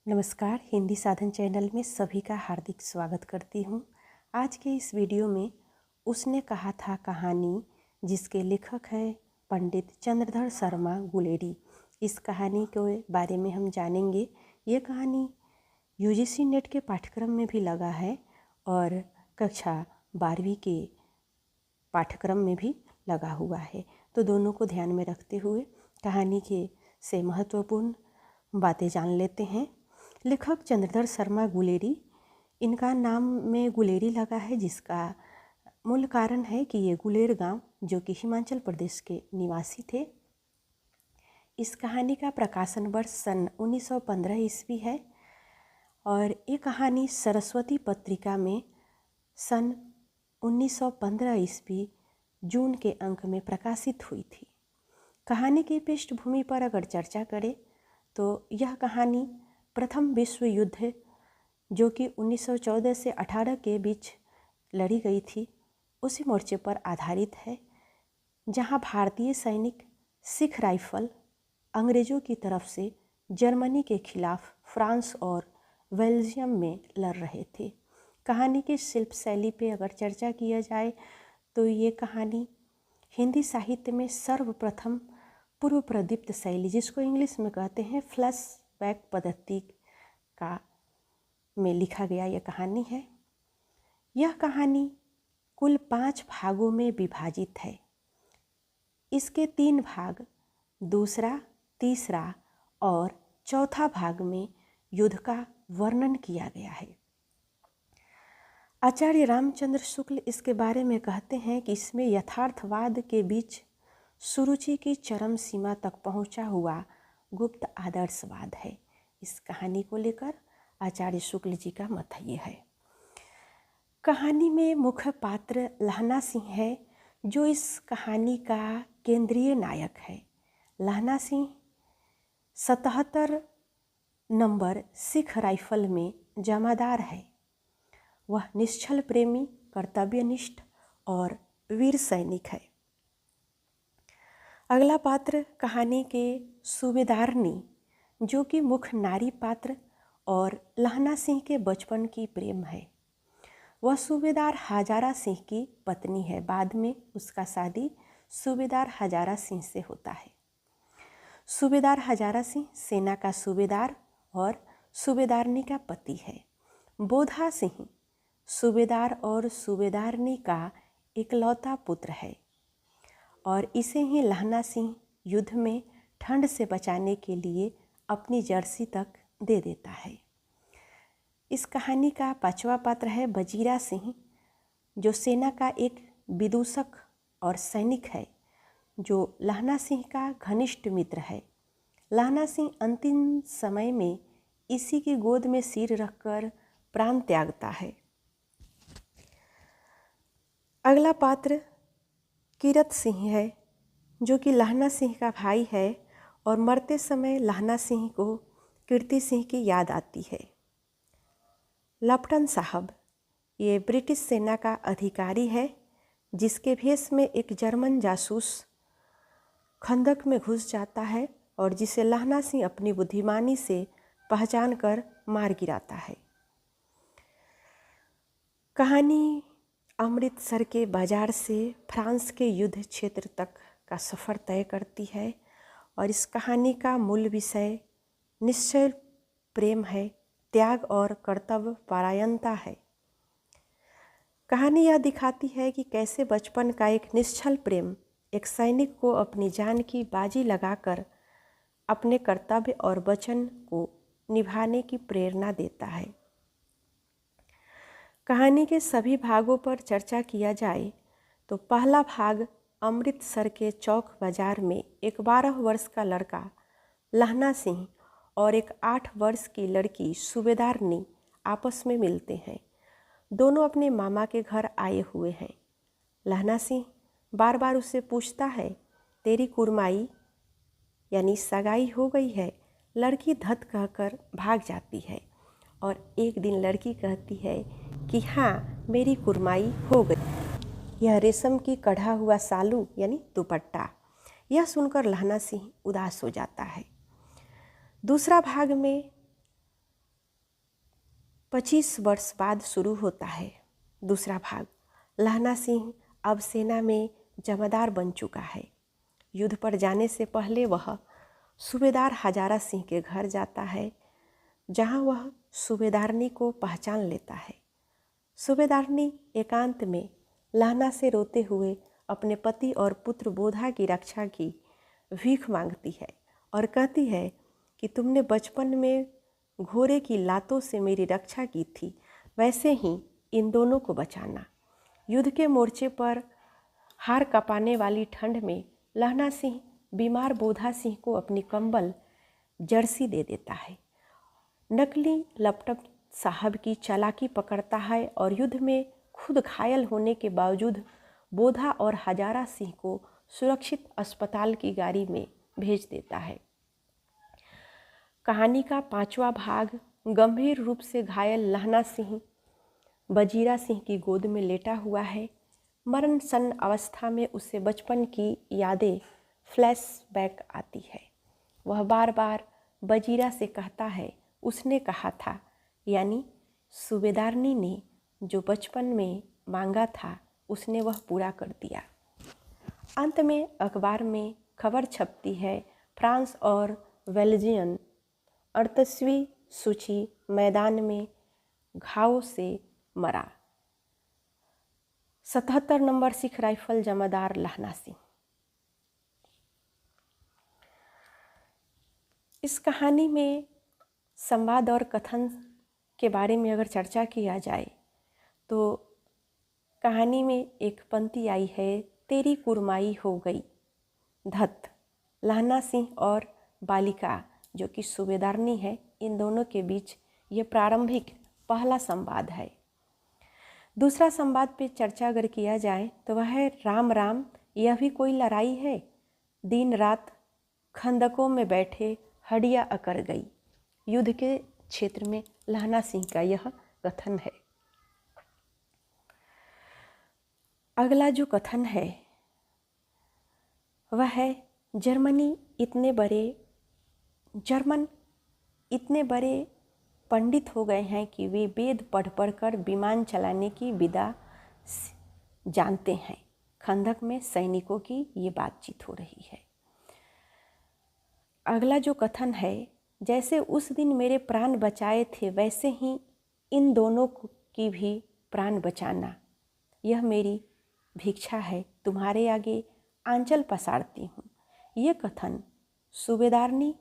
नमस्कार। हिंदी साधन चैनल में सभी का हार्दिक स्वागत करती हूँ। आज के इस वीडियो में उसने कहा था कहानी, जिसके लेखक हैं पंडित चंद्रधर शर्मा गुलेरी। इस कहानी के बारे में हम जानेंगे। ये कहानी यूजीसी नेट के पाठ्यक्रम में भी लगा है और कक्षा 12वीं के पाठ्यक्रम में भी लगा हुआ है। तो दोनों को ध्यान में रखते हुए कहानी के से महत्वपूर्ण बातें जान लेते हैं। लेखक चंद्रधर शर्मा गुलेरी, इनका नाम में गुलेरी लगा है, जिसका मूल कारण है कि ये गुलेर गांव, जो कि हिमाचल प्रदेश के निवासी थे। इस कहानी का प्रकाशन वर्ष सन 1915 ईस्वी है और ये कहानी सरस्वती पत्रिका में सन 1915 ईस्वी जून के अंक में प्रकाशित हुई थी। कहानी की पृष्ठभूमि पर अगर चर्चा करें तो यह कहानी प्रथम विश्व युद्ध, जो कि 1914 से 18 के बीच लड़ी गई थी, उसी मोर्चे पर आधारित है, जहां भारतीय सैनिक सिख राइफल अंग्रेज़ों की तरफ से जर्मनी के खिलाफ फ्रांस और बेल्जियम में लड़ रहे थे। कहानी की शिल्प शैली पे अगर चर्चा किया जाए तो ये कहानी हिंदी साहित्य में सर्वप्रथम पूर्व प्रदीप्त शैली, जिसको इंग्लिश में कहते हैं फ्लैशबैक पद्धति का में लिखा गया यह कहानी है। यह कहानी कुल 5 भागों में विभाजित है। इसके 3 भाग, दूसरा, तीसरा और चौथा भाग में युद्ध का वर्णन किया गया है। आचार्य रामचंद्र शुक्ल इसके बारे में कहते हैं कि इसमें यथार्थवाद के बीच सुरुचि की चरम सीमा तक पहुंचा हुआ गुप्त आदर्शवाद है। इस कहानी को लेकर आचार्य शुक्ल जी का मत ये है। कहानी में मुख्य पात्र लहना सिंह है, जो इस कहानी का केंद्रीय नायक है। लहना सिंह 77 नंबर सिख राइफल में जमादार है। वह निश्चल प्रेमी, कर्तव्यनिष्ठ और वीर सैनिक है। अगला पात्र कहानी के सूबेदारनी, जो कि मुख्य नारी पात्र और लहना सिंह के बचपन की प्रेम है। वह सूबेदार हजारा सिंह की पत्नी है। बाद में उसका शादी सूबेदार हजारा सिंह से होता है। सूबेदार हजारा सिंह सेना का सूबेदार और सूबेदारनी का पति है। बोधा सिंह सूबेदार और सूबेदारनी का इकलौता पुत्र है और इसे ही लहना सिंह युद्ध में ठंड से बचाने के लिए अपनी जर्सी तक दे देता है। इस कहानी का 5वां पात्र है बजीरा सिंह, जो सेना का एक विदूषक और सैनिक है, जो लहना सिंह का घनिष्ठ मित्र है। लहना सिंह अंतिम समय में इसी की गोद में सिर रखकर प्राण त्यागता है। अगला पात्र कीरत सिंह है, जो कि लहना सिंह का भाई है और मरते समय लहना सिंह को कीर्ति सिंह की याद आती है। लप्टन साहब ये ब्रिटिश सेना का अधिकारी है, जिसके भेष में एक जर्मन जासूस खंदक में घुस जाता है और जिसे लहना सिंह अपनी बुद्धिमानी से पहचान कर मार गिराता है। कहानी अमृतसर के बाजार से फ्रांस के युद्ध क्षेत्र तक का सफ़र तय करती है और इस कहानी का मूल विषय निश्चल प्रेम है, त्याग और कर्तव्य परायणता है। कहानी यह दिखाती है कि कैसे बचपन का एक निश्चल प्रेम एक सैनिक को अपनी जान की बाजी लगाकर अपने कर्तव्य और वचन को निभाने की प्रेरणा देता है। कहानी के सभी भागों पर चर्चा किया जाए तो पहला भाग अमृतसर के चौक बाजार में एक 12 वर्ष का लड़का लहना सिंह और एक 8 वर्ष की लड़की सूबेदारनी आपस में मिलते हैं। दोनों अपने मामा के घर आए हुए हैं। लहना सिंह बार बार उससे पूछता है, तेरी कुरमाई यानी सगाई हो गई है? लड़की धत कहकर भाग जाती है और एक दिन लड़की कहती है कि हाँ, मेरी कुरमाई हो गई। यह रेशम की कढ़ा हुआ सालू यानी दुपट्टा। यह सुनकर लहना सिंह उदास हो जाता है। दूसरा भाग में 25 वर्ष बाद शुरू होता है दूसरा भाग। लहना सिंह अब सेना में जमादार बन चुका है। युद्ध पर जाने से पहले वह सूबेदार हजारा सिंह के घर जाता है, जहां वह सूबेदारनी को पहचान लेता है। सूबेदारनी एकांत में लहना से रोते हुए अपने पति और पुत्र बोधा की रक्षा की भीख मांगती है और कहती है कि तुमने बचपन में घोड़े की लातों से मेरी रक्षा की थी, वैसे ही इन दोनों को बचाना। युद्ध के मोर्चे पर हार कपाने वाली ठंड में लहना सिंह बीमार बोधा सिंह को अपनी कंबल जर्सी दे देता है। नकली लपटप साहब की चालाकी पकड़ता है और युद्ध में खुद घायल होने के बावजूद बोधा और हजारा सिंह को सुरक्षित अस्पताल की गाड़ी में भेज देता है। कहानी का 5वां भाग गंभीर रूप से घायल लहना सिंह बजीरा सिंह की गोद में लेटा हुआ है। मरण सन्न अवस्था में उसे बचपन की यादें फ्लैशबैक आती है। वह बार बार बजीरा से कहता है, उसने कहा था, यानी सूबेदारनी ने जो बचपन में मांगा था उसने वह पूरा कर दिया। अंत में अखबार में खबर छपती है, फ्रांस और बेल्जियम 38वीं सूची मैदान में घाव से मरा। 77 नंबर सिख राइफल जमादार लहना सिंह। इस कहानी में संवाद और कथन के बारे में अगर चर्चा किया जाए तो कहानी में एक पंक्ति आई है, तेरी कुरमाई हो गई धत। लहना सिंह और बालिका जो कि सूबेदारनी है, इन दोनों के बीच ये प्रारंभिक पहला संवाद है। दूसरा संवाद पे चर्चा अगर किया जाए तो वह है, राम राम यह भी कोई लड़ाई है, दिन रात खंदकों में बैठे हड्डियाँ अकड़ गई। युद्ध के क्षेत्र में लहना सिंह का यह कथन है। अगला जो कथन है वह है, जर्मन इतने बड़े पंडित हो गए हैं कि वे वेद पढ़ पढ़ कर विमान चलाने की विधा जानते हैं। खंदक में सैनिकों की ये बातचीत हो रही है। अगला जो कथन है, जैसे उस दिन मेरे प्राण बचाए थे वैसे ही इन दोनों की भी प्राण बचाना। यह मेरी भिक्षा है, तुम्हारे आगे आंचल पसारती हूँ। ये कथन सूबेदारनी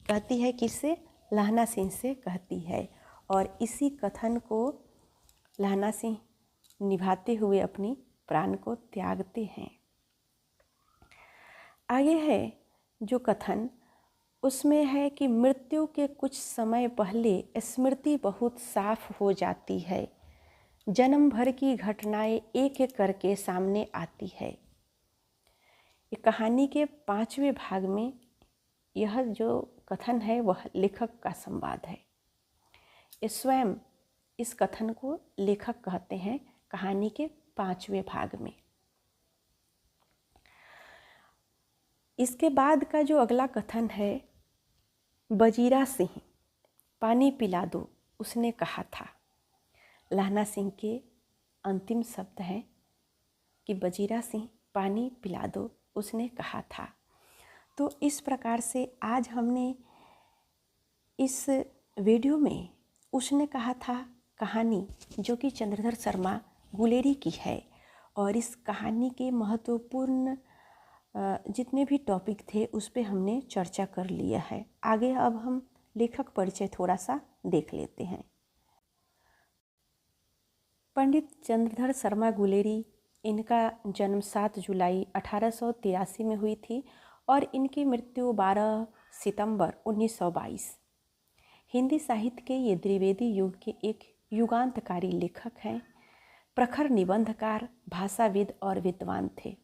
कहती है, किससे? लहना सिंह से कहती है, और इसी कथन को लहना सिंह निभाते हुए अपनी प्राण को त्यागते हैं। आगे है जो कथन, उसमें है कि मृत्यु के कुछ समय पहले स्मृति बहुत साफ हो जाती है, जन्म भर की घटनाएं एक एक करके सामने आती है। ये कहानी के 5वें भाग में यह जो कथन है वह लेखक का संवाद है। ये स्वयं इस कथन को लेखक कहते हैं कहानी के 5वें भाग में। इसके बाद का जो अगला कथन है, बजीरा सिंह पानी पिला दो उसने कहा था। लहना सिंह के अंतिम शब्द हैं कि बजीरा सिंह पानी पिला दो उसने कहा था। तो इस प्रकार से आज हमने इस वीडियो में उसने कहा था कहानी, जो कि चंद्रधर शर्मा गुलेरी की है, और इस कहानी के महत्वपूर्ण जितने भी टॉपिक थे उस पे हमने चर्चा कर लिया है। आगे अब हम लेखक परिचय थोड़ा सा देख लेते हैं। पंडित चंद्रधर शर्मा गुलेरी, इनका जन्म 7 जुलाई 1883 में हुई थी और इनकी मृत्यु 12 सितंबर 1922। हिंदी साहित्य के ये द्विवेदी युग के एक युगांतकारी लेखक हैं, प्रखर निबंधकार, भाषाविद और विद्वान थे।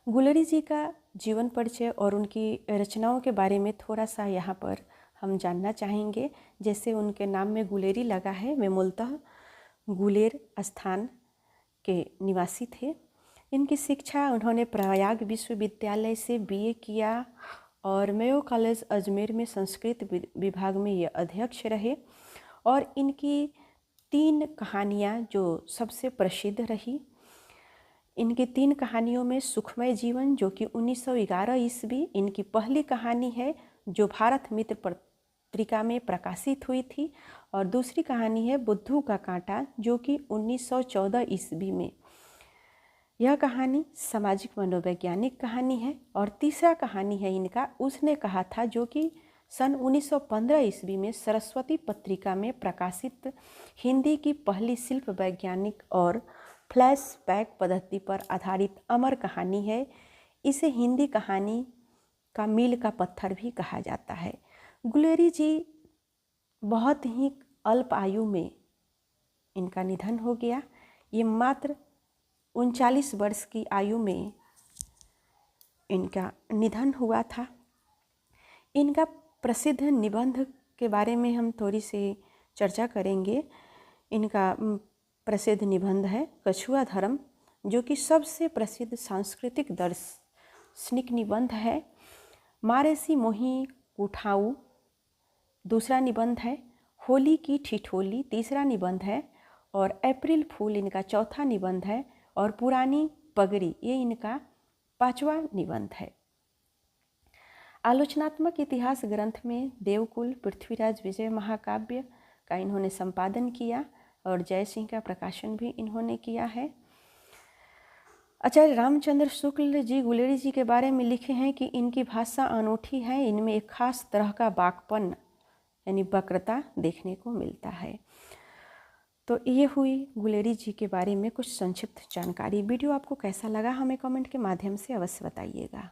गुलेरी जी का जीवन परिचय और उनकी रचनाओं के बारे में थोड़ा सा यहाँ पर हम जानना चाहेंगे। जैसे उनके नाम में गुलेरी लगा है, वे मूलतः गुलेर स्थान के निवासी थे। इनकी शिक्षा उन्होंने प्रयाग विश्वविद्यालय से BA किया और मेयो कॉलेज अजमेर में संस्कृत विभाग में ये अध्यक्ष रहे और इनकी 3 कहानियाँ जो सबसे प्रसिद्ध रही। इनकी 3 कहानियों में सुखमय जीवन जो कि 1911 ईस्वी इनकी पहली कहानी है, जो भारत मित्र पत्रिका में प्रकाशित हुई थी, और दूसरी कहानी है बुद्धू का कांटा जो कि 1914 ईस्वी में। यह कहानी सामाजिक मनोवैज्ञानिक कहानी है। और तीसरा कहानी है इनका उसने कहा था, जो कि सन 1915 ईस्वी में सरस्वती पत्रिका में प्रकाशित हिंदी की पहली शिल्प वैज्ञानिक और फ्लैशबैक पद्धति पर आधारित अमर कहानी है। इसे हिंदी कहानी का मील का पत्थर भी कहा जाता है। गुलेरी जी बहुत ही अल्प आयु में इनका निधन हो गया। ये मात्र 39 वर्ष की आयु में इनका निधन हुआ था। इनका प्रसिद्ध निबंध के बारे में हम थोड़ी सी चर्चा करेंगे। इनका प्रसिद्ध निबंध है कछुआ धर्म, जो कि सबसे प्रसिद्ध सांस्कृतिक दार्शनिक निबंध है। मारेसी मोही कुठाऊ दूसरा निबंध है। होली की ठिठोली तीसरा निबंध है। और अप्रैल फूल इनका चौथा निबंध है। और पुरानी पगड़ी ये इनका 5वां निबंध है। आलोचनात्मक इतिहास ग्रंथ में देवकुल पृथ्वीराज विजय महाकाव्य का इन्होंने संपादन किया और जय सिंह का प्रकाशन भी इन्होंने किया है। आचार्य रामचंद्र शुक्ल जी गुलेरी जी के बारे में लिखे हैं कि इनकी भाषा अनूठी है, इनमें एक खास तरह का बाकपन यानी वक्रता देखने को मिलता है। तो ये हुई गुलेरी जी के बारे में कुछ संक्षिप्त जानकारी। वीडियो आपको कैसा लगा हमें कमेंट के माध्यम से अवश्य बताइएगा।